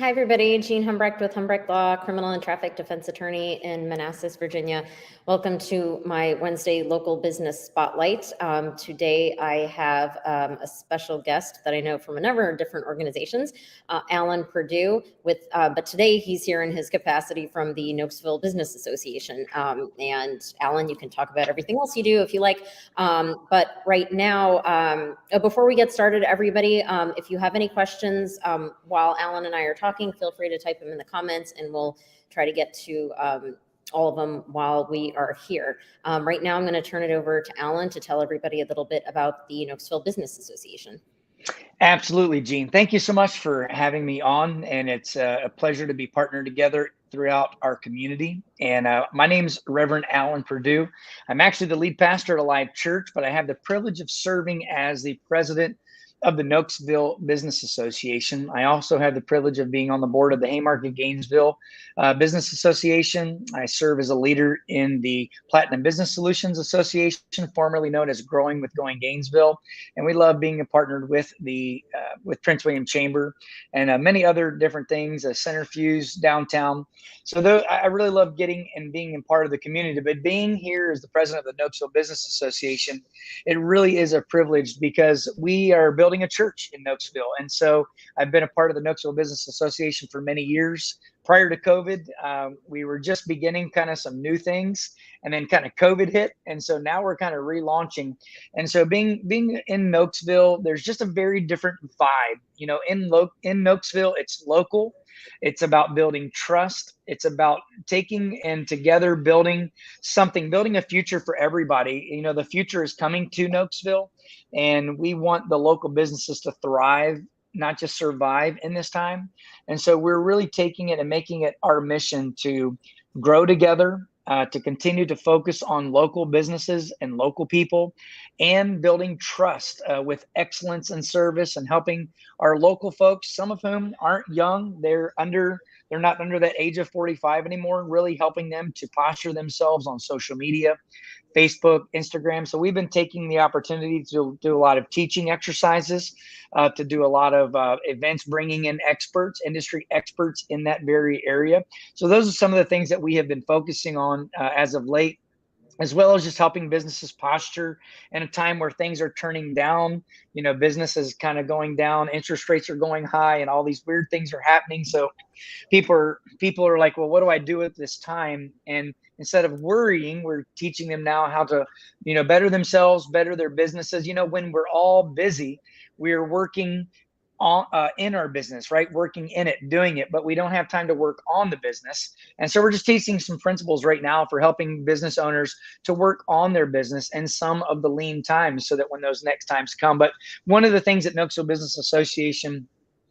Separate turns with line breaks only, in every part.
Hi, everybody. Jean Humbrecht with Humbrecht Law, criminal and traffic defense attorney in Manassas, Virginia. Welcome to my Wednesday local business spotlight. Today, I have a special guest that I know from a number of different organizations, Alan Perdue. But today, he's here in his capacity from the Nokesville Business Association. And Alan, you can talk about everything else you do if you like. But right now, before we get started, everybody, if you have any questions while Alan and I are talking, feel free to type them in the comments and we'll try to get to all of them while we are here. Right now, I'm going to turn it over to Alan to tell everybody a little bit about the Nokesville Business Association.
Absolutely, Gene. Thank you so much for having me on, and it's a pleasure to be partnered together throughout our community. And my name's Reverend Alan Perdue. I'm actually the lead pastor at Alive Church, but I have the privilege of serving as the president of the Nokesville Business Association. I also have the privilege of being on the board of the Haymarket Gainesville Business Association. I serve as a leader in the Platinum Business Solutions Association, formerly known as Growing with Going Gainesville. And we love being partnered with with Prince William Chamber and many other different things, a centrifuge downtown. So I really love getting and being a part of the community. But being here as the president of the Nokesville Business Association, it really is a privilege because we are building a church in Nokesville. And so I've been a part of the Nokesville Business Association for many years. Prior to COVID, we were just beginning kind of some new things, and then kind of COVID hit. And so now we're kind of relaunching. And so being in Nokesville, there's just a very different vibe. You know, in Nokesville, it's local. It's about building trust. It's about taking and together building a future for everybody. You know, the future is coming to Nokesville, and we want the local businesses to thrive, not just survive in this time. And so we're really taking it and making it our mission to grow together, to continue to focus on local businesses and local people, and building trust with excellence in service and helping our local folks, some of whom aren't young, they're not under that age of 45 anymore, really helping them to posture themselves on social media, Facebook, Instagram. So we've been taking the opportunity to do a lot of teaching exercises, to do a lot of events, bringing in experts, industry experts in that very area. So those are some of the things that we have been focusing on as of late, as well as just helping businesses posture in a time where things are turning down. You know, business is kind of going down, interest rates are going high, and all these weird things are happening. So people are like, well, what do I do at this time? And instead of worrying, we're teaching them now how to, you know, better themselves, better their businesses. You know, when we're all busy, we're working on in our business, right? Working in it, doing it, but we don't have time to work on the business. And so we're just teaching some principles right now for helping business owners to work on their business and some of the lean times so that when those next times come. But one of the things at Nokesville Business Association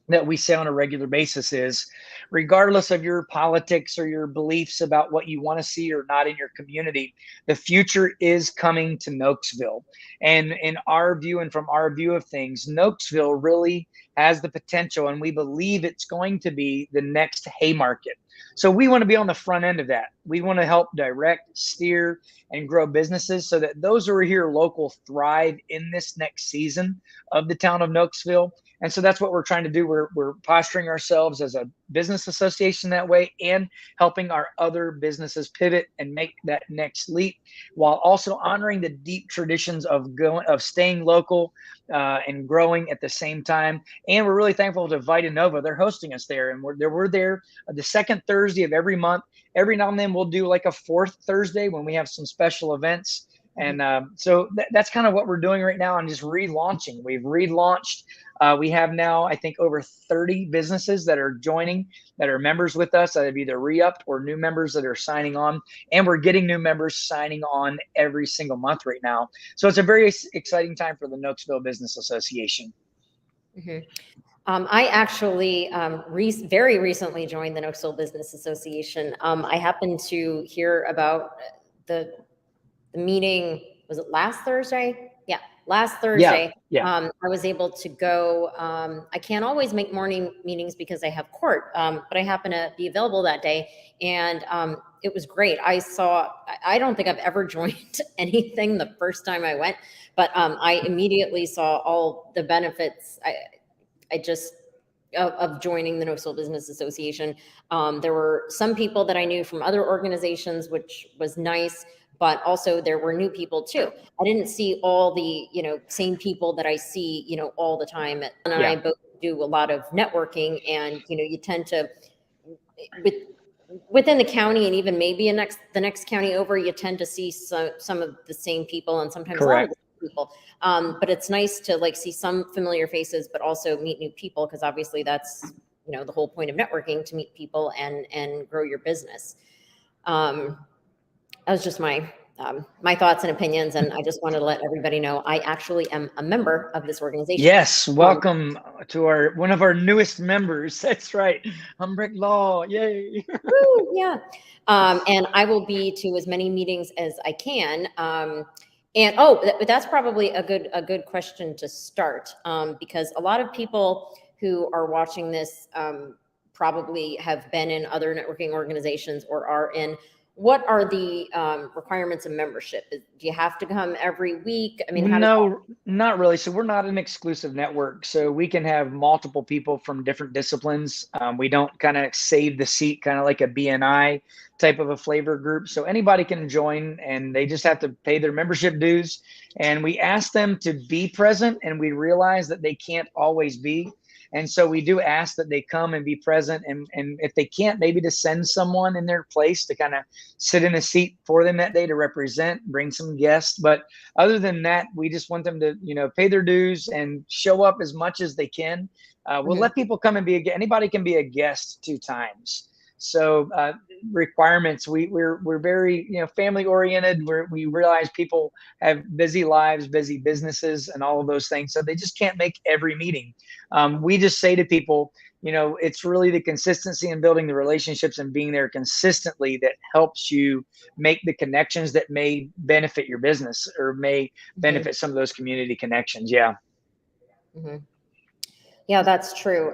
that we say on a regular basis is, regardless of your politics or your beliefs about what you want to see or not in your community, the future is coming to Nokesville. And in our view, and from our view of things, Nokesville really has the potential, and we believe it's going to be the next Haymarket. So we want to be on the front end of that. We want to help direct, steer, and grow businesses so that those who are here local thrive in this next season of the town of Nokesville. And so that's what we're trying to do. We're posturing ourselves as a business association that way, and helping our other businesses pivot and make that next leap, while also honoring the deep traditions of staying local and growing at the same time. And we're really thankful to Vita Nova. They're hosting us there, and we're there the second Thursday of every month. Every now and then we'll do like a fourth Thursday when we have some special events. And so that's kind of what we're doing right now, and just relaunching. We've relaunched. We have now, I think, over 30 businesses that are joining, that are members with us, that have either re-upped or new members that are signing on. And we're getting new members signing on every single month right now. So it's a very exciting time for the Nokesville Business Association.
Mm-hmm. I actually very recently joined the Nokesville Business Association. I happened to hear about the meeting, was it last Thursday? Yeah, last Thursday.
Yeah.
I was able to go. I can't always make morning meetings because I have court, but I happen to be available that day. And it was great. I don't think I've ever joined anything the first time I went, but I immediately saw all the benefits. of joining the Nokesville Business Association. There were some people that I knew from other organizations, which was nice, but also there were new people too. I didn't see all the, same people that I see, all the time. And I both do a lot of networking, and, you tend to, with within the county, and even maybe the next county over, you tend to see some of the same people, and sometimes a lot of the same people. But it's nice to like see some familiar faces, but also meet new people, because obviously that's the whole point of networking, to meet people and grow your business. That was just my thoughts and opinions, and I just wanted to let everybody know I actually am a member of this organization.
Yes, welcome to one of our newest members. That's right, Humbrick Law. Yay!
Woo, yeah, and I will be to as many meetings as I can. And that's probably a good question to start, because a lot of people who are watching this probably have been in other networking organizations or are in. What are the requirements of membership? Do you have to come every week? I mean,
No, not really. So we're not an exclusive network. So we can have multiple people from different disciplines. We don't kind of save the seat, kind of like a BNI type of a flavor group. So anybody can join, and they just have to pay their membership dues. And we ask them to be present, and we realize that they can't always be. And so we do ask that they come and be present. And if they can't, maybe to send someone in their place to kind of sit in a seat for them that day to represent, bring some guests. But other than that, we just want them to, pay their dues and show up as much as they can. We'll let people come and anybody can be a guest 2 times. So requirements, we're very, family oriented. We realize people have busy lives, busy businesses, and all of those things. So they just can't make every meeting. We just say to people, it's really the consistency in building the relationships and being there consistently that helps you make the connections that may benefit your business or may benefit some of those community connections. Yeah.
Yeah, that's true.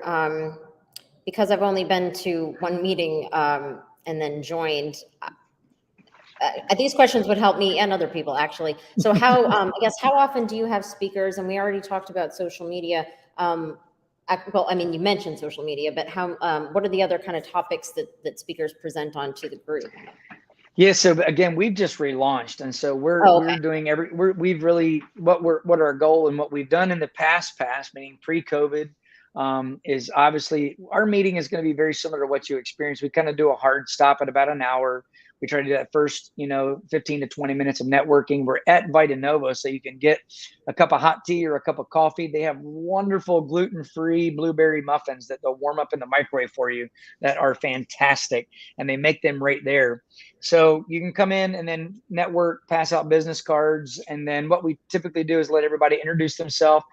Because I've only been to one meeting and then joined. These questions would help me and other people, actually. So how, I guess, how often do you have speakers? And we already talked about social media. Well, I mean, you mentioned social media, but what are the other kind of topics that speakers present on to the group?
Yeah. So again, we've just relaunched, and so we're doing we've really what our goal and what we've done in the past, meaning pre-COVID, is obviously our meeting is going to be very similar to what you experienced. We kind of do a hard stop at about an hour. We try to do that first, 15 to 20 minutes of networking. We're at Vita Nova, so you can get a cup of hot tea or a cup of coffee. They have wonderful gluten-free blueberry muffins that they'll warm up in the microwave for you that are fantastic, and they make them right there. So you can come in and then network, pass out business cards, and then what we typically do is let everybody introduce themselves,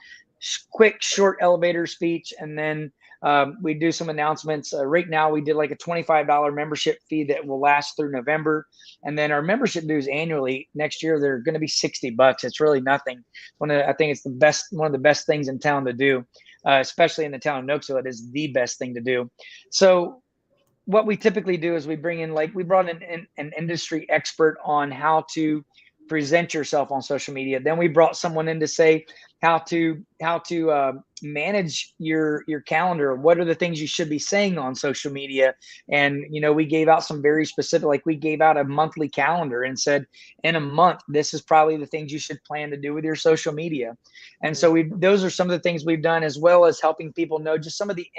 quick, short elevator speech, and then we do some announcements. Right now, we did like a $25 membership fee that will last through November, and then our membership dues annually next year, they're going to be $60. It's really nothing. I think it's one of the best things in town to do, especially in the town of Nokesville. It is the best thing to do. So what we typically do is we brought in an industry expert on how to present yourself on social media. Then we brought someone in to say how to manage your calendar. What are the things you should be saying on social media? And we gave out some very specific, like we gave out a monthly calendar and said, in a month, this is probably the things you should plan to do with your social media. And so those are some of the things we've done, as well as helping people know just some of the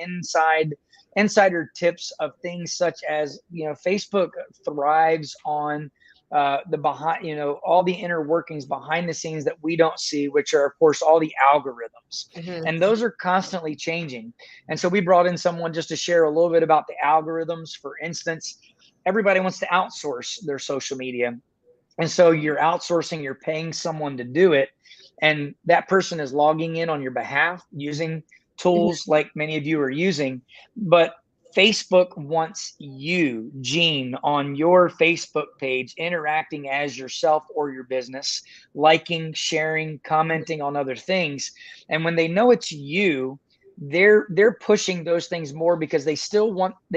insider tips of things such as, Facebook thrives on the behind, all the inner workings behind the scenes that we don't see, which are, of course, all the algorithms. And those are constantly changing. And so we brought in someone just to share a little bit about the algorithms. For instance, everybody wants to outsource their social media. And so you're outsourcing, you're paying someone to do it. And that person is logging in on your behalf using tools like many of you are using. But Facebook wants you, Gene, on your Facebook page, interacting as yourself or your business, liking, sharing, commenting on other things. And when they know it's you, they're pushing those things more because they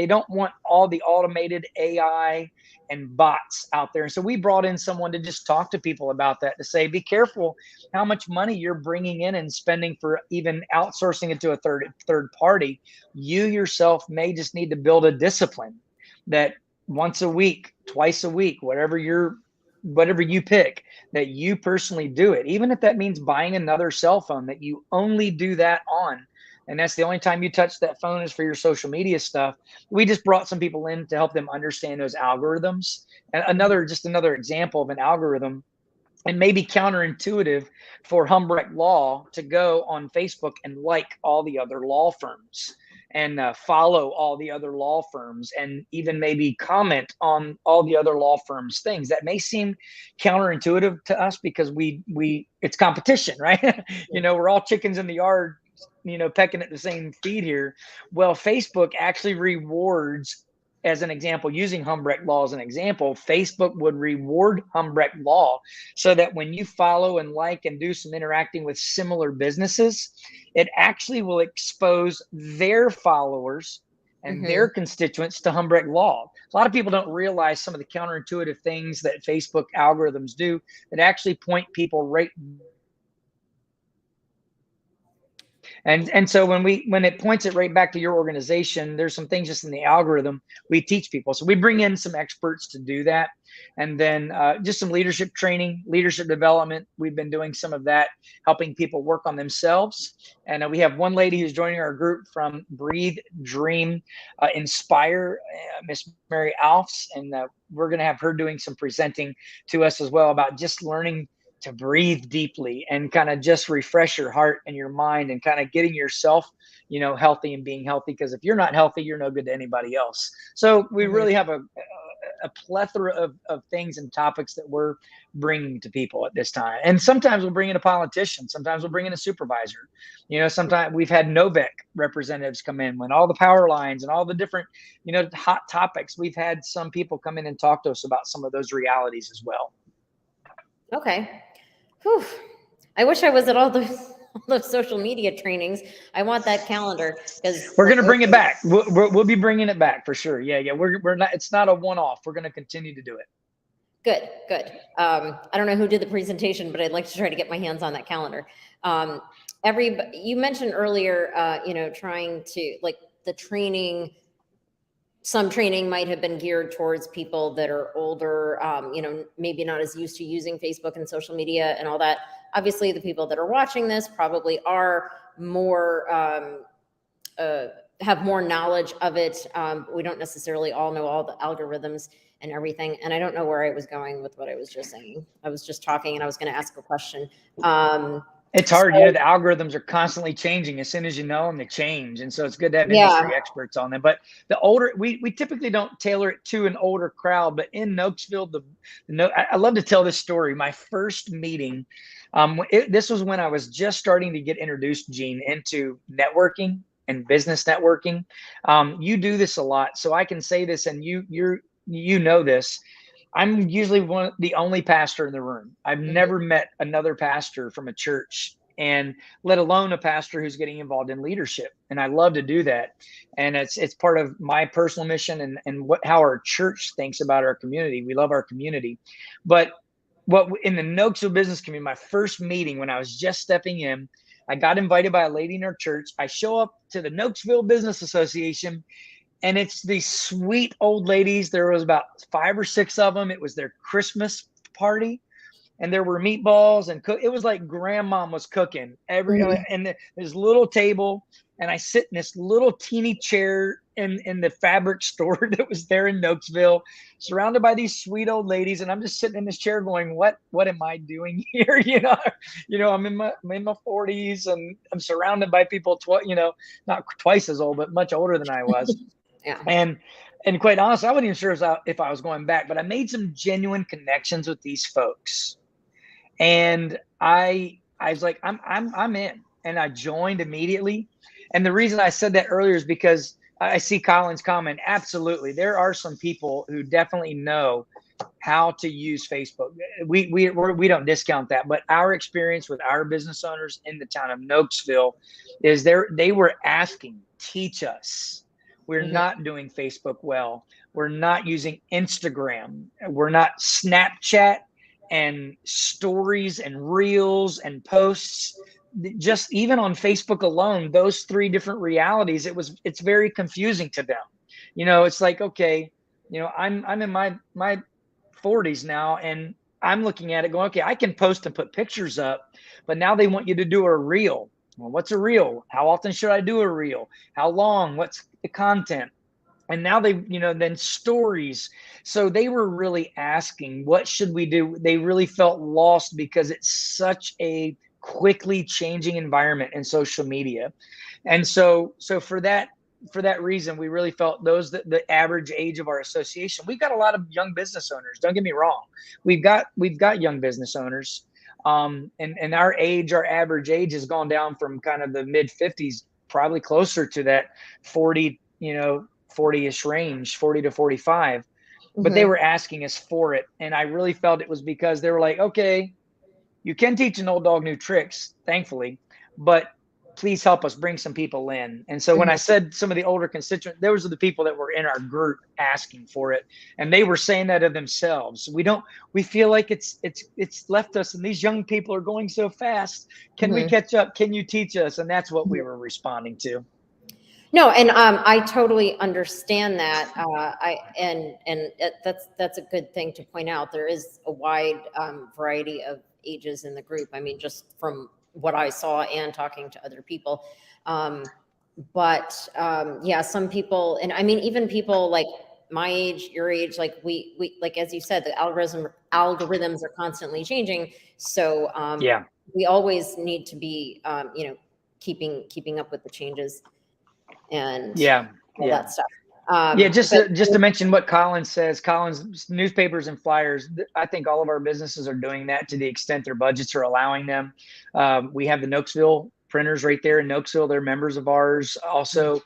don't want all the automated AI and bots out there. And so we brought in someone to just talk to people about that, to say, be careful how much money you're bringing in and spending for even outsourcing it to a third party. You yourself may just need to build a discipline that once a week, twice a week, whatever you pick, that you personally do it, even if that means buying another cell phone that you only do that on, and that's the only time you touch that phone is for your social media stuff. We just brought some people in to help them understand those algorithms. And another example of an algorithm, and maybe counterintuitive for Humbrecht Law to go on Facebook and like all the other law firms and follow all the other law firms and even maybe comment on all the other law firms things that may seem counterintuitive to us because we it's competition, right? We're all chickens in the yard, pecking at the same feed here. Well, Facebook actually rewards, as an example, using Humbrecht Law as an example, Facebook would reward Humbrecht Law so that when you follow and like and do some interacting with similar businesses, it actually will expose their followers and their constituents to Humbrecht Law. A lot of people don't realize some of the counterintuitive things that Facebook algorithms do that actually point people right. And so when it points it right back to your organization, there's some things just in the algorithm we teach people. So we bring in some experts to do that. And then just some leadership training, leadership development. We've been doing some of that, helping people work on themselves. And we have one lady who's joining our group from Breathe, Dream, Inspire, Miss Mary Alfs. And we're going to have her doing some presenting to us as well about just learning to breathe deeply and kind of just refresh your heart and your mind and kind of getting yourself, healthy and being healthy. Because if you're not healthy, you're no good to anybody else. So we really have a plethora of things and topics that we're bringing to people at this time. And sometimes we'll bring in a politician. Sometimes we'll bring in a supervisor. Sometimes we've had Novec representatives come in when all the power lines and all the different, hot topics. We've had some people come in and talk to us about some of those realities as well.
Okay. Whew. I wish I was at all those social media trainings. I want that calendar because
we're going to bring it back. We'll be bringing it back for sure. Yeah. We're not. It's not a one-off. We're going to continue to do it.
Good. I don't know who did the presentation, but I'd like to try to get my hands on that calendar. You mentioned earlier, trying to like the training. Some training might have been geared towards people that are older, maybe not as used to using Facebook and social media and all that. Obviously, the people that are watching this probably are more, have more knowledge of it. We don't necessarily all know all the algorithms and everything. And I don't know where I was going with what I was just saying. I was just talking and I was going to ask a question.
It's hard. The algorithms are constantly changing. As soon as you know them, they change. And so it's good to have industry experts on them. But the older, we typically don't tailor it to an older crowd. But in Nokesville, I love to tell this story. My first meeting, this was when I was just starting to get introduced, Gene, into networking and business networking. You do this a lot. So I can say this, and you know this. I'm usually the only pastor in the room. I've never met another pastor from a church, and let alone a pastor who's getting involved in leadership. And I love to do that. And it's part of my personal mission and how our church thinks about our community. We love our community. But what in the Nokesville business community, my first meeting when I was just stepping in, I got invited by a lady in our church. I show up to the Nokesville Business Association, and it's these sweet old ladies. There was about 5 or 6 of them. It was their Christmas party, and there were meatballs and it was like grandma was cooking and this little table, and I sit in this little teeny chair in the fabric store that was there in Nokesville, surrounded by these sweet old ladies, and I'm just sitting in this chair going, what am I doing here? I'm in my 40s, and I'm surrounded by people not twice as old, but much older than I was.
Yeah.
And quite honestly, I wasn't even sure if I was going back, but I made some genuine connections with these folks. And I was like, I'm in, and I joined immediately. And the reason I said that earlier is because I see Colin's comment. Absolutely. There are some people who definitely know how to use Facebook. We don't discount that, but our experience with our business owners in the town of Nokesville is they were asking, teach us. We're
Mhm.
not doing Facebook well. We're not using Instagram. We're not Snapchat and stories and reels and posts. Just even on Facebook alone, those three different realities, it's very confusing to them. It's like, okay, I'm in my 40s now, and I'm looking at it going, okay, I can post and put pictures up, but now they want you to do a reel. Well, what's a reel? How often should I do a reel? How long? What's the content? And now they, then stories. So they were really asking, what should we do? They really felt lost because it's such a quickly changing environment in social media. And so for that reason, we really felt the average age of our association. We've got a lot of young business owners. Don't get me wrong. We've got young business owners. And our average age has gone down from kind of the mid 50s, probably closer to that 40, 40-ish range, 40 to 45. But they
Mhm.
were asking us for it. And I really felt it was because they were like, okay, you can teach an old dog new tricks, thankfully, but please help us bring some people in. And so when I
Mhm.
said some of the older constituents, those are the people that were in our group asking for it. And they were saying that of themselves. We feel like it's left us, and these young people are going so fast. Can we
Mhm.
catch up? Can you teach us? And that's what we were responding to.
No, and I totally understand that. That's a good thing to point out. There is a wide variety of ages in the group. I mean, just from what I saw and talking to other people. But yeah, some people, and I mean, even people like my age, your age, like we like as you said, the algorithms are constantly changing. So
Yeah.
we always need to be keeping up with the changes and
Yeah.
all
Yeah.
that stuff.
Yeah, just
But
to, just to mention what Collins says, Collins newspapers and flyers. I think all of our businesses are doing that to the extent their budgets are allowing them. We have the Nokesville printers right there in Nokesville. They're members of ours. Also,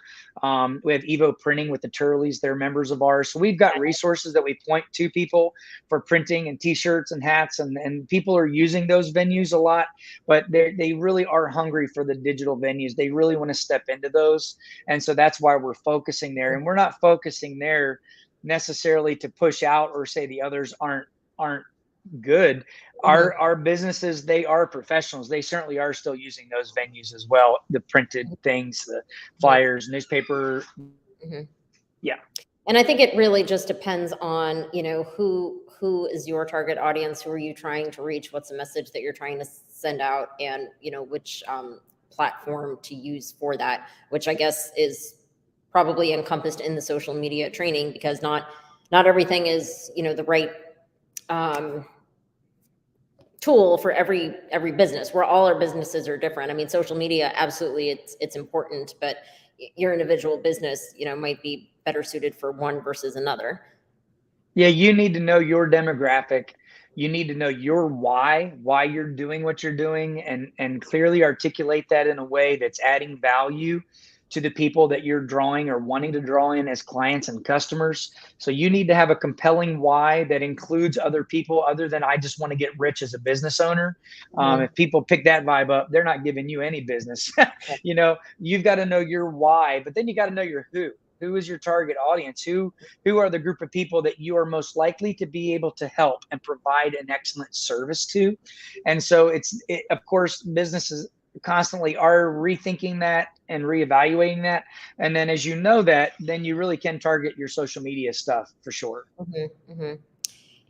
we have Evo Printing with the Turleys. They're members of ours. So we've got resources that we point to people for printing and T-shirts and hats, and people are using those venues a lot. But they really are hungry for the digital venues. They really want to step into those. And so that's why we're focusing there. And we're not focusing there necessarily to push out or say the others aren't good.
Mhm.
Our businesses, they are professionals. They certainly are still using those venues as well. The printed things, the
Mhm.
flyers, newspaper.
Mhm.
Yeah.
And I think it really just depends on, who is your target audience, who are you trying to reach, what's the message that you're trying to send out, and which platform to use for that, which I guess is probably encompassed in the social media training, because not everything is the right um, tool for every business. Where all our businesses are different. I mean, social media, absolutely, it's important, but your individual business might be better suited for one versus another.
Yeah, you need to know your demographic. You need to know your why you're doing what you're doing, and clearly articulate that in a way that's adding value to the people that you're drawing or wanting to draw in as clients and customers. So you need to have a compelling why that includes other people other than I just want to get rich as a business owner.
Mhm.
If people pick that vibe up, they're not giving you any business. You've got to know your why, but then you got to know your who. Who is your target audience? Who are the group of people that you are most likely to be able to help and provide an excellent service to? And so of course, businesses constantly are rethinking that and reevaluating that. And then as you know that, then you really can target your social media stuff for sure.
Mhm. Mhm.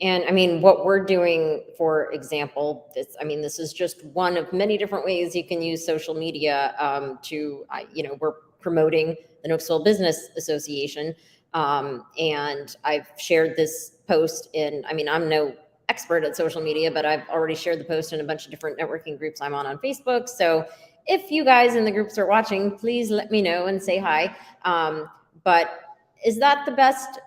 And I mean, what we're doing, for example, this is just one of many different ways you can use social media we're promoting the Nokesville Business Association. And I've shared this post I'm no expert at social media, but I've already shared the post in a bunch of different networking groups I'm on Facebook. So if you guys in the groups are watching, please let me know and say hi. But is that the best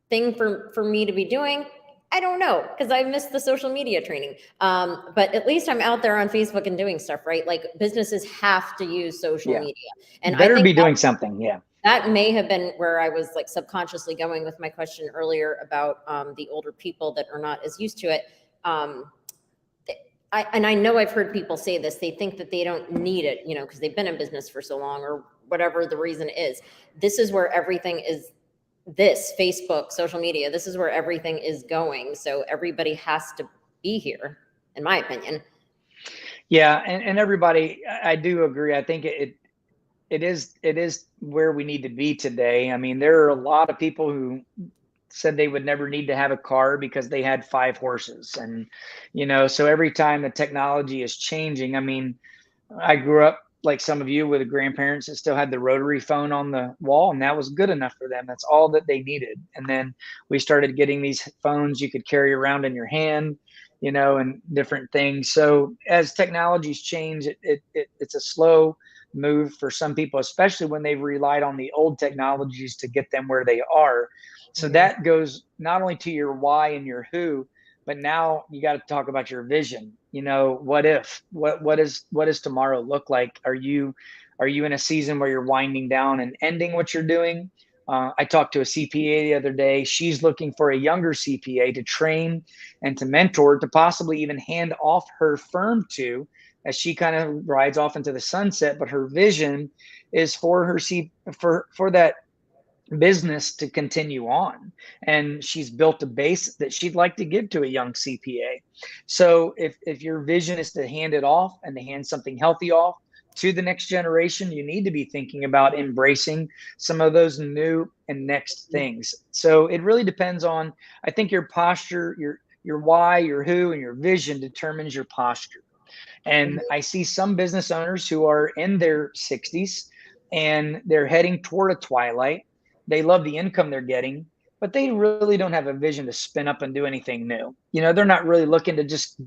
thing for me to be doing? I don't know, because I missed the social media training. But at least I'm out there on Facebook and doing stuff, right? Like, businesses have to use social
Yeah.
media.
You
And I
better
think
be doing something. Yeah.
that may have been where I was like subconsciously going with my question earlier about the older people that are not as used to it. I know I've heard people say this, they think that they don't need it, you know, because they've been in business for so long or whatever the reason is. This is where everything is, this Facebook, social media, this is where everything is going. So everybody has to be here, in my opinion.
Yeah, and everybody, I do agree. I think it is where we need to be today. I mean, there are a lot of people who said they would never need to have a car because they had 5 horses, and so every time the technology is changing. I mean, I grew up like some of you with grandparents that still had the rotary phone on the wall, and that was good enough for them. That's all that they needed. And then we started getting these phones you could carry around in your hand, and different things. So as technologies change, it's a slow move for some people, especially when they've relied on the old technologies to get them where they are. So that goes not only to your why and your who, but now you got to talk about your vision. What if, what does tomorrow look like? Are you in a season where you're winding down and ending what you're doing? I talked to a CPA the other day. She's looking for a younger CPA to train and to mentor, to possibly even hand off her firm to, as she kind of rides off into the sunset. But her vision is for her for that business to continue on, and she's built a base that she'd like to give to a young CPA. So if your vision is to hand it off and to hand something healthy off to the next generation, you need to be thinking about embracing some of those new and next things. So it really depends on, I think, your posture, your why, your who, and your vision determines your posture. And I see some business owners who are in their 60s and they're heading toward a twilight. They love the income they're getting, but they really don't have a vision to spin up and do anything new. They're not really looking to just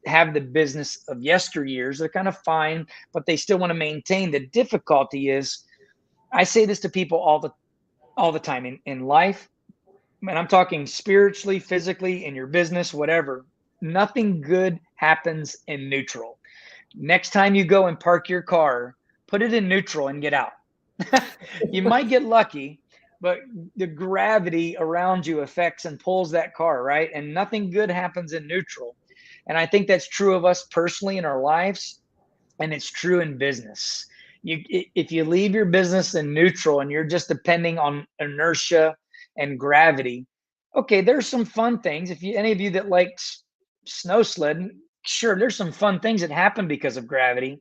have the business of yesteryears. They're kind of fine, but they still want to maintain. The difficulty is, I say this to people all the time in life, and I'm talking spiritually, physically, in your business, whatever. Nothing good happens in neutral. Next time you go and park your car, put it in neutral and get out. You might get lucky, but the gravity around you affects and pulls that car, right? And nothing good happens in neutral. And I think that's true of us personally in our lives, and it's true in business. If you leave your business in neutral and you're just depending on inertia and gravity, okay, there's some fun things. If any of you that likes snow sledding, sure, there's some fun things that happen because of gravity,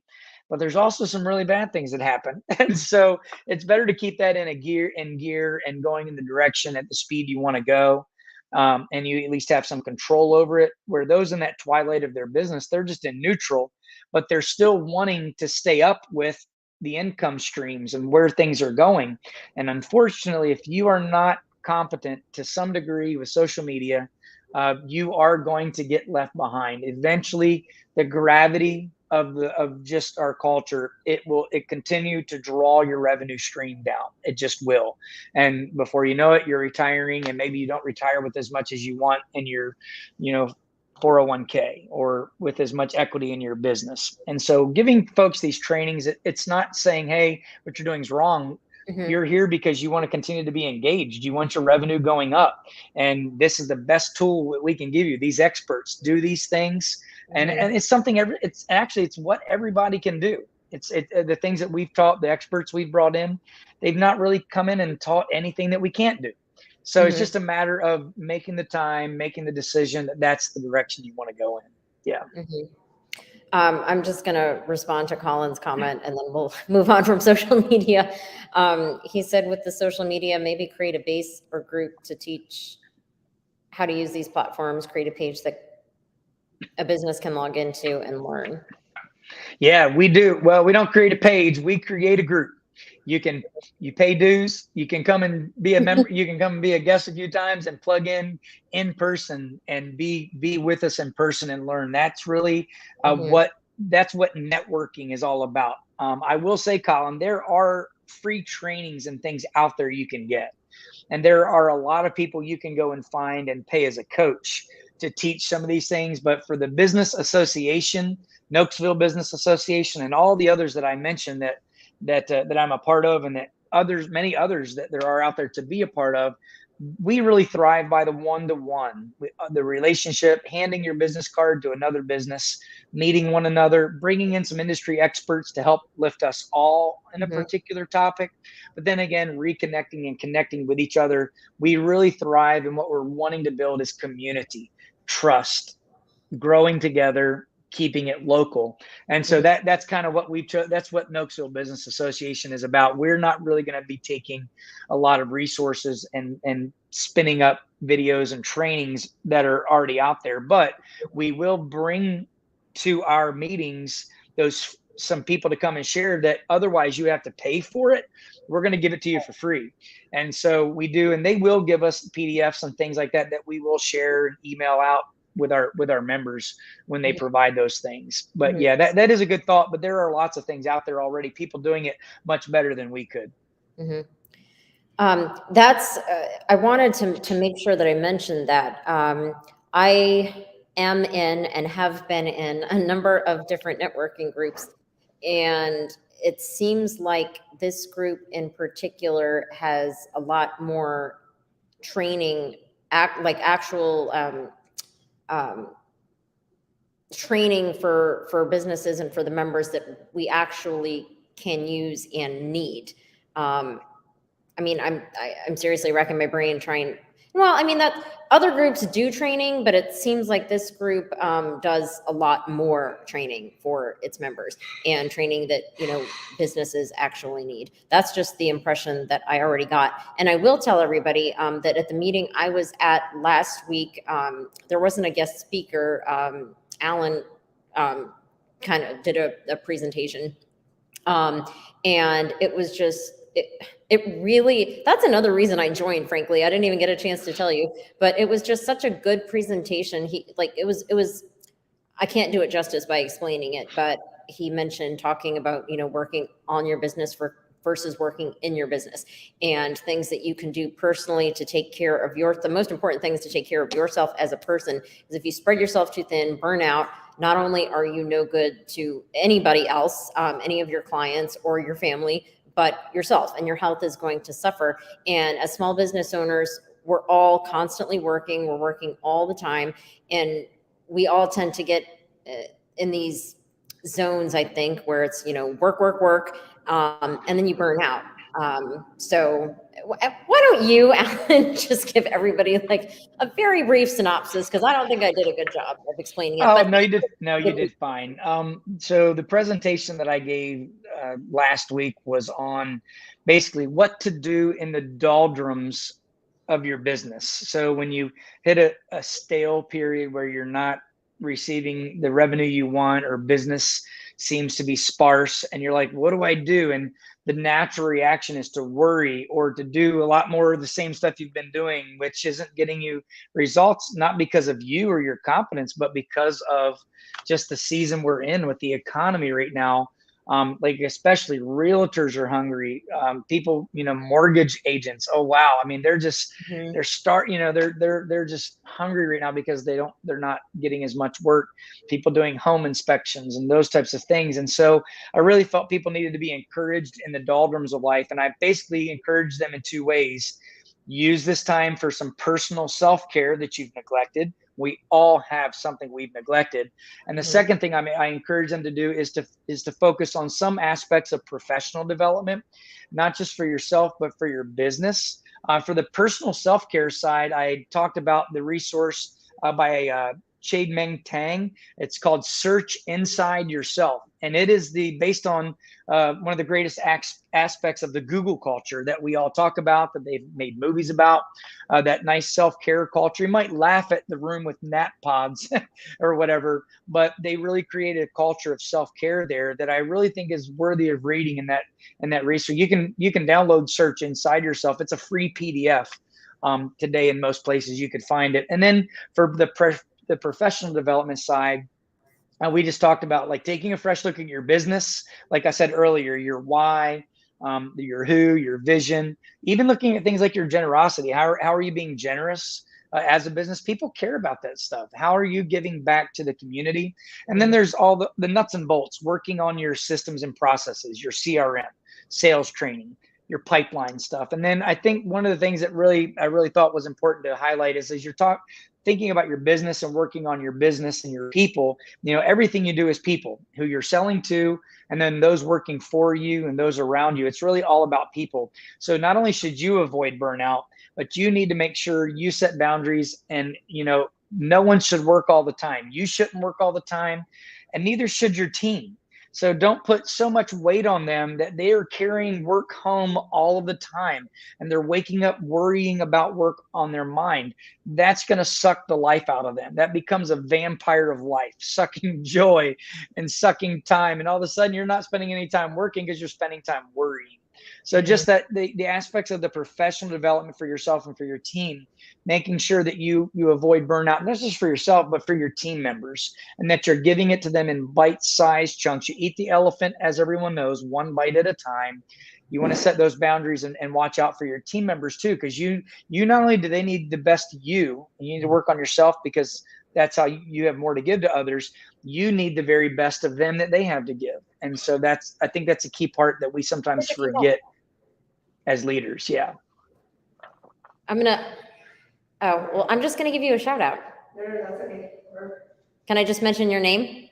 but there's also some really bad things that happen. And so it's better to keep that in gear and going in the direction at the speed you want to go. And you at least have some control over it. Where those in that twilight of their business, they're just in neutral, but they're still wanting to stay up with the income streams and where things are going. And unfortunately, if you are not competent to some degree with social media, you are going to get left behind. Eventually, the gravity of just our culture, it continue to draw your revenue stream down. It just will. And before you know it, you're retiring, and maybe you don't retire with as much as you want in your 401k or with as much equity in your business. And so giving folks these trainings, it's not saying, hey, what you're doing is wrong. You're here because you want to continue to be engaged. You want your revenue going up. And this is the best tool that we can give you. These experts do these things. And it's something, it's what everybody can do. It's the things that we've taught, the experts we've brought in, they've not really come in and taught anything that we can't do. So it's just a matter of making the time, making the decision that that's the direction you want to go in. Yeah.
I'm just going to respond to Colin's comment, and then we'll move on from social media. He said with the social media, maybe create a base or group to teach how to use these platforms, create a page that a business can log into and learn.
Yeah, we do. Well, we don't create a page. We create a group. You pay dues. You can come and be a member. You can come and be a guest a few times and plug in person and be with us in person and learn. That's really what networking is all about. I will say, Colin, there are free trainings and things out there you can get. And there are a lot of people you can go and find and pay as a coach to teach some of these things. But for the business association, Nokesville Business Association, and all the others that I mentioned that I'm a part of and that many others that there are out there to be a part of. We really thrive by the one-to-one, the relationship, handing your business card to another business, meeting one another, bringing in some industry experts to help lift us all in a particular topic. But then again, reconnecting and connecting with each other. We really thrive, and what we're wanting to build is community, trust, growing together, keeping it local. And so that's kind of what that's what Nokesville Business Association is about. We're not really going to be taking a lot of resources and spinning up videos and trainings that are already out there, but we will bring to our meetings some people to come and share that otherwise you have to pay for it. We're going to give it to you for free. And so we do, and they will give us PDFs and things like that we will share and email out with our members when they provide those things. But yeah, that is a good thought, but there are lots of things out there already, people doing it much better than we could.
I wanted to make sure that I mentioned that. I am in and have been in a number of different networking groups, and it seems like this group in particular has a lot more training, actual training for businesses and for the members that we actually can use and need. I mean, I'm seriously racking my brain trying. Well, I mean, that other groups do training, but it seems like this group does a lot more training for its members and training that, businesses actually need. That's just the impression that I already got. And I will tell everybody that at the meeting I was at last week, there wasn't a guest speaker. Alan kind of did a presentation, and it was just, it really, that's another reason I joined, frankly. I didn't even get a chance to tell you, but it was just such a good presentation. It was, I can't do it justice by explaining it, but he mentioned talking about, working on your business versus working in your business, and things that you can do personally to take care of the most important thing is to take care of yourself as a person. Because if you spread yourself too thin, burn out, not only are you no good to anybody else, any of your clients or your family, but yourself, and your health is going to suffer. And as small business owners, we're all constantly working. We're working all the time. And we all tend to get in these zones, I think, where it's, work, work, work. And then you burn out. So why don't you, Alan, just give everybody like a very brief synopsis? Because I don't think I did a good job of explaining it.
Oh,
but
no, you did. No, you did fine. So the presentation that I gave last week was on basically what to do in the doldrums of your business. So when you hit a stale period where you're not receiving the revenue you want, or business seems to be sparse, and you're like, what do I do? And the natural reaction is to worry or to do a lot more of the same stuff you've been doing, which isn't getting you results, not because of you or your competence, but because of just the season we're in with the economy right now. Like especially realtors are hungry. People, mortgage agents. Oh wow! I mean, they're just they're just hungry right now because they're not getting as much work. People doing home inspections and those types of things. And so I really felt people needed to be encouraged in the doldrums of life. And I basically encouraged them in two ways. Use this time for some personal self-care that you've neglected. We all have something we've neglected. And the second thing I encourage them to do is to focus on some aspects of professional development, not just for yourself, but for your business. For the personal self-care side, I talked about the resource by Chade Meng Tang. It's called Search Inside Yourself. And it is based on one of the greatest aspects of the Google culture that we all talk about, that they've made movies about, that nice self-care culture. You might laugh at the room with nap pods or whatever, but they really created a culture of self-care there that I really think is worthy of reading in that research. You can download Search Inside Yourself. It's a free PDF. Today in most places you could find it. And then for the professional development side, we just talked about like taking a fresh look at your business. Like I said earlier, your why, your who, your vision, even looking at things like your generosity. How are you being generous as a business? People care about that stuff. How are you giving back to the community? And then there's all the nuts and bolts, working on your systems and processes, your CRM, sales training, your pipeline stuff. And then I think one of the things that I really thought was important to highlight is as you're thinking about your business and working on your business and your people, everything you do is people who you're selling to, and then those working for you and those around you. It's really all about people. So not only should you avoid burnout, but you need to make sure you set boundaries. And no one should work all the time. You shouldn't work all the time, and neither should your team. So don't put so much weight on them that they are carrying work home all of the time and they're waking up worrying about work on their mind. That's going to suck the life out of them. That becomes a vampire of life, sucking joy and sucking time. And all of a sudden you're not spending any time working because you're spending time worrying. So just that the aspects of the professional development for yourself and for your team, making sure that you avoid burnout, not just for yourself, but for your team members, and that you're giving it to them in bite-sized chunks. You eat the elephant, as everyone knows, one bite at a time. You want to set those boundaries and watch out for your team members too, because you not only do they need the best of you need to work on yourself because that's how you have more to give to others. You need the very best of them that they have to give. And so I think that's a key part that we sometimes forget as leaders. Yeah.
I'm just going to give you a shout out.
No, that's okay.
Can I just mention your name?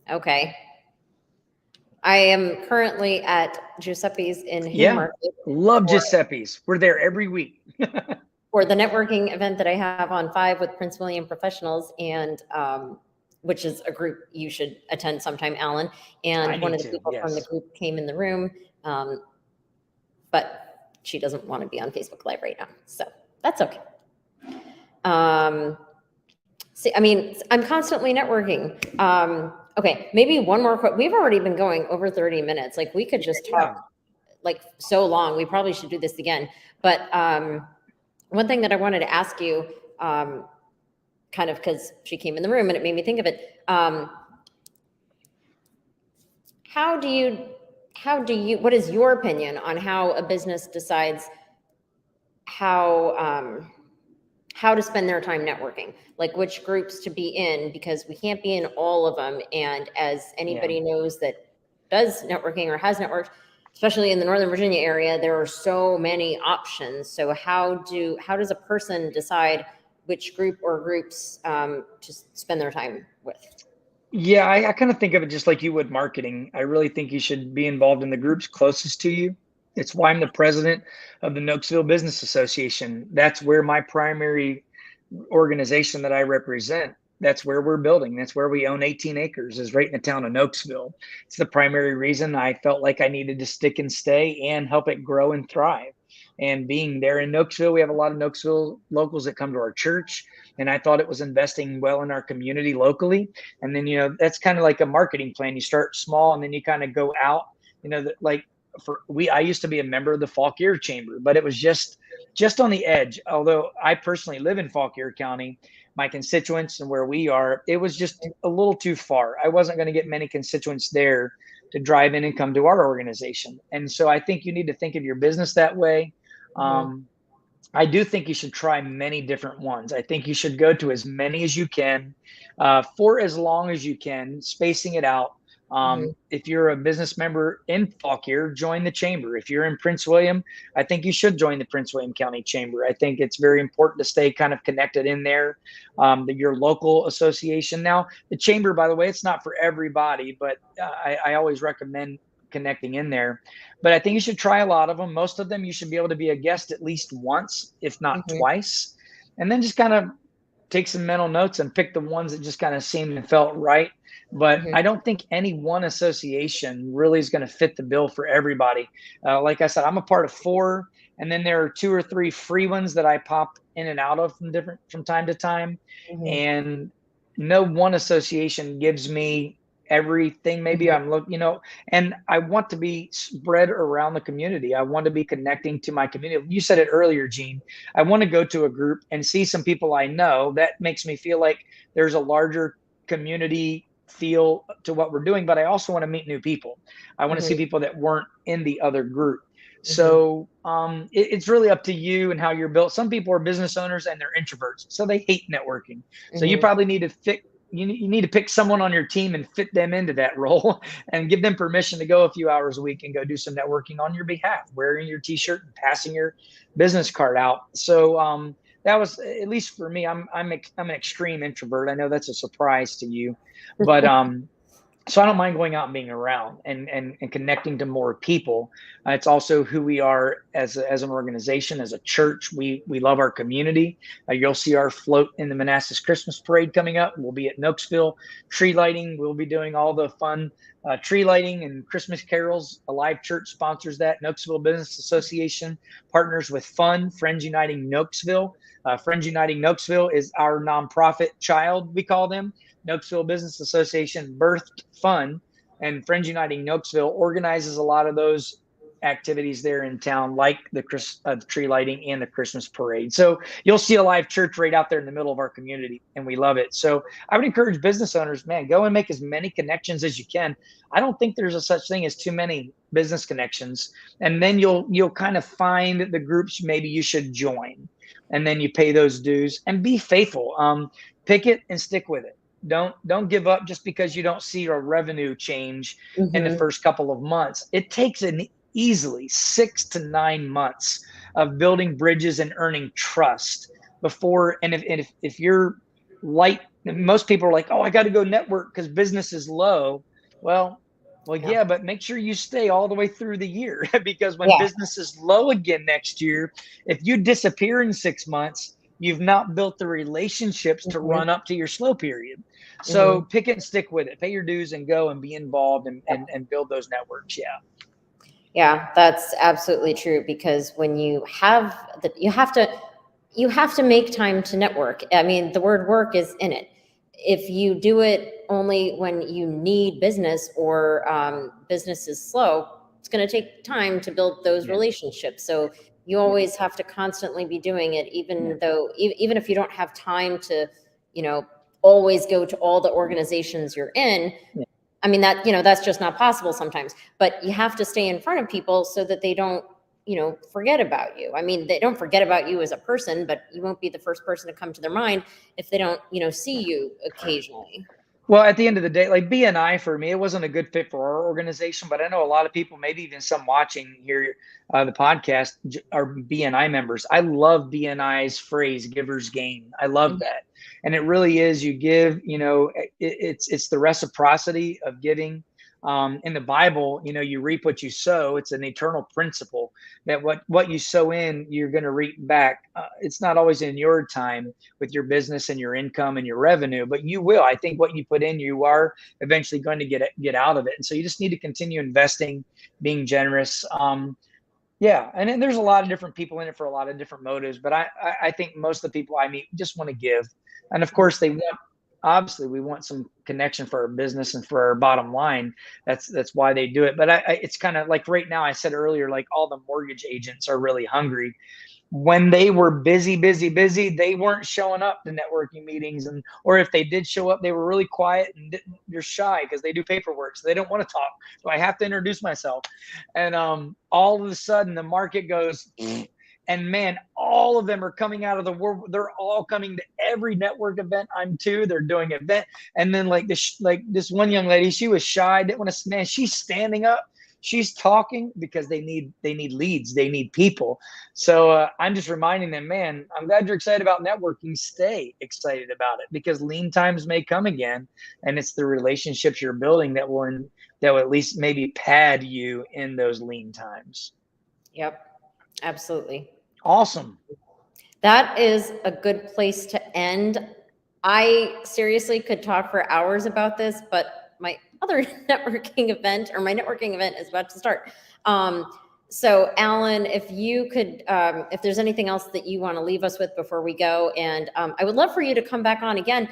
Okay. I am currently at Giuseppe's in Haymarket.
Love Giuseppe's. We're there every week.
For the networking event that I have on 5 with Prince William professionals, and which is a group you should attend sometime, Alan. And one of the people from the group came in the room, but she doesn't want to be on Facebook Live right now, so that's okay. See, I mean, I'm constantly networking. Okay, maybe one more. We've already been going over 30 minutes. Like we could just talk like so long. We probably should do this again. But one thing that I wanted to ask you, kind of because she came in the room and it made me think of it. What is your opinion on how a business decides how to spend their time networking, like which groups to be in, because we can't be in all of them. And as anybody knows that does networking or has networked, especially in the Northern Virginia area, there are so many options. So how does a person decide which group or groups to spend their time with?
Yeah, I kind of think of it just like you would marketing. I really think you should be involved in the groups closest to you. It's why I'm the president of the Nokesville Business Association. That's where my primary organization that I represent, that's where we're building. That's where we own 18 acres, is right in the town of Nokesville. It's the primary reason I felt like I needed to stick and stay and help it grow and thrive. And being there in Nokesville, we have a lot of Nokesville locals that come to our church. And I thought it was investing well in our community locally. And then, that's kind of like a marketing plan. You start small and then you kind of go out, I used to be a member of the Fauquier Chamber, but it was just on the edge. Although I personally live in Fauquier County, my constituents and where we are, it was just a little too far. I wasn't going to get many constituents there to drive in and come to our organization. And so I think you need to think of your business that way. I do think you should try many different ones. I think you should go to as many as you can, for as long as you can, spacing it out. If you're a business member in Fauquier, join the chamber. If you're in Prince William, I think you should join the Prince William County Chamber. I think it's very important to stay kind of connected in there, your local association. Now, the chamber, by the way, it's not for everybody, but I always recommend connecting in there. But I think you should try a lot of them. Most of them, you should be able to be a guest at least once, if not twice, and then just kind of take some mental notes and pick the ones that just kind of seemed and felt right. But I don't think any one association really is going to fit the bill for everybody. Like I said, I'm a part of 4, and then there are 2 or 3 free ones that I pop in and out of from time to time. And no one association gives me everything. Maybe I'm looking, and I want to be spread around the community. I want to be connecting to my community. You said it earlier, Gene. I want to go to a group and see some people I know. That makes me feel like there's a larger community feel to what we're doing, but I also want to meet new people. I want to see people that weren't in the other group. So it's really up to you and how you're built. Some people are business owners and they're introverts, so they hate networking. So you probably need to you need to pick someone on your team and fit them into that role and give them permission to go a few hours a week and go do some networking on your behalf, wearing your t-shirt and passing your business card out. So that was, at least for me, I'm an extreme introvert. I know that's a surprise to you, but so I don't mind going out and being around and connecting to more people. It's also who we are as an organization, as a church. We love our community. You'll see our float in the Manassas Christmas Parade coming up. We'll be at Nokesville tree lighting. We'll be doing all the fun tree lighting and Christmas carols. Alive Church sponsors that. Nokesville Business Association partners with Fun, Friends Uniting Nokesville. Friends Uniting Nokesville is our nonprofit child, we call them. Nokesville Business Association birthed Fun, and Friends Uniting Nokesville organizes a lot of those activities there in town, like the tree lighting and the Christmas parade. So you'll see Alive Church right out there in the middle of our community, and we love it. So I would encourage business owners, man, go and make as many connections as you can. I don't think there's a such thing as too many business connections, and then you'll kind of find the groups maybe you should join, and then you pay those dues and be faithful. Pick it and stick with it. Don't give up just because you don't see a revenue change in the first couple of months. It takes an easily 6 to 9 months of building bridges and earning trust before. And if you're light, most people are like, oh, I got to go network because business is low. Well, yeah, but make sure you stay all the way through the year because when business is low again next year, if you disappear in 6 months, you've not built the relationships to run up to your slow period. So pick it and stick with it. Pay your dues and go and be involved and build those networks. Yeah.
Yeah, that's absolutely true, because when you have you have to make time to network. I mean, the word work is in it. If you do it only when you need business or business is slow, it's going to take time to build those relationships. So you always have to constantly be doing it, even though, even if you don't have time to, always go to all the organizations you're in. I mean, that's just not possible sometimes, but you have to stay in front of people so that they don't, forget about you. I mean, they don't forget about you as a person, but you won't be the first person to come to their mind if they don't, see you occasionally.
Well, at the end of the day, like BNI for me, it wasn't a good fit for our organization, but I know a lot of people, maybe even some watching here the podcast, are BNI members. I love BNI's phrase, "Giver's gain." I love that, and it really is. You give, it's the reciprocity of giving. In the Bible, you reap what you sow. It's an eternal principle that what you sow in, you're going to reap back. It's not always in your time with your business and your income and your revenue, but you will. I think what you put in, you are eventually going to get out of it. And so you just need to continue investing, being generous. Yeah, and then there's a lot of different people in it for a lot of different motives, but I think most of the people I meet just want to give, and of course they want. Obviously, we want some connection for our business and for our bottom line. That's why they do it. But it's kind of like right now, I said earlier, like all the mortgage agents are really hungry. When they were busy, they weren't showing up to networking meetings, or if they did show up, they were really quiet and they're shy because they do paperwork, so they don't want to talk. So I have to introduce myself, and all of a sudden the market goes. And man, all of them are coming out of the world. They're all coming to every network event I'm to. They're doing an event. And then like this one young lady, she was shy, didn't want to, man, she's standing up. She's talking because they need leads. They need people. So I'm just reminding them, man, I'm glad you're excited about networking. Stay excited about it because lean times may come again. And it's the relationships you're building that will at least maybe pad you in those lean times.
Yep, absolutely.
Awesome.
That is a good place to end. I seriously could talk for hours about this, but my other networking event is about to start. So Alan, if you could, if there's anything else that you want to leave us with before we go, and I would love for you to come back on again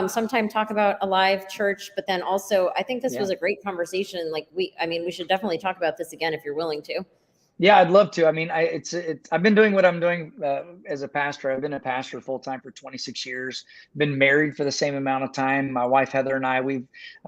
sometime, talk about Alive Church, but then also I think this was a great conversation. Like we should definitely talk about this again if you're willing to. Yeah,
I'd love to. I mean, I've been doing what I'm doing as a pastor. I've been a pastor full time for 26 years. Been married for the same amount of time. My wife Heather and I,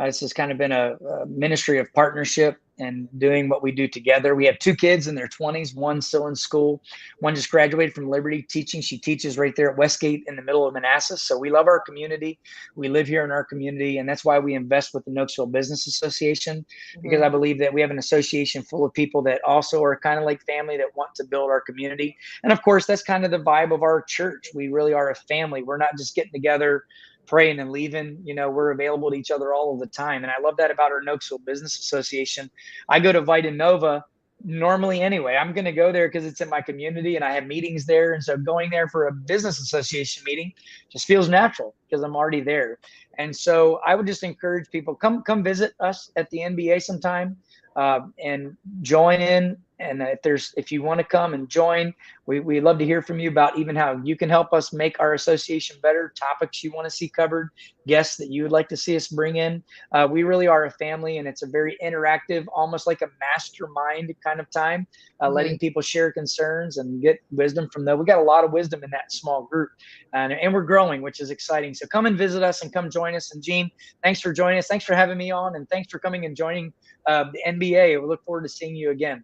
this has kind of been a ministry of partnership. and doing what we do together. We have 2 kids in their 20s, one still in school, one just graduated from Liberty teaching. She teaches right there at Westgate in the middle of Manassas. So we love our community. We live here in our community, and that's why we invest with the Nokesville Business Association, because I believe that we have an association full of people that also are kind of like family that want to build our community. And of course, that's kind of the vibe of our church. We really are a family. We're not just getting together, praying and leaving. We're available to each other all of the time. And I love that about our Nokesville Business Association. I go to Vita Nova normally anyway. I'm going to go there because it's in my community and I have meetings there. And so going there for a business association meeting just feels natural because I'm already there. And so I would just encourage people, come visit us at the NBA sometime, and join in. And if you want to come and join, we love to hear from you about even how you can help us make our association better, topics you want to see covered, guests that you would like to see us bring in. We really are a family, and it's a very interactive, almost like a mastermind kind of time, letting people share concerns and get wisdom from them. We got a lot of wisdom in that small group, and we're growing, which is exciting. So come and visit us and come join us. And Gene, thanks for joining us. Thanks for having me on, and thanks for coming and joining the NBA. We look forward to seeing you again.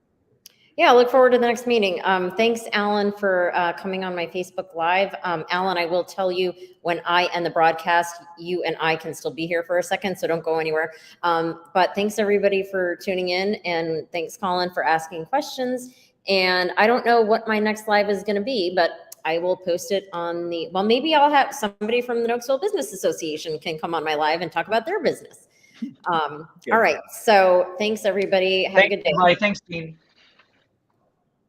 Yeah, I look forward to the next meeting. Thanks, Alan, for coming on my Facebook Live. Alan, I will tell you when I end the broadcast, you and I can still be here for a second, so don't go anywhere. But thanks, everybody, for tuning in, and thanks, Colin, for asking questions. And I don't know what my next live is going to be, but I will post it on well, maybe I'll have somebody from the Nokesville Business Association can come on my live and talk about their business. All right, so thanks, everybody. Have a good day.
Bye. Thanks, Dean.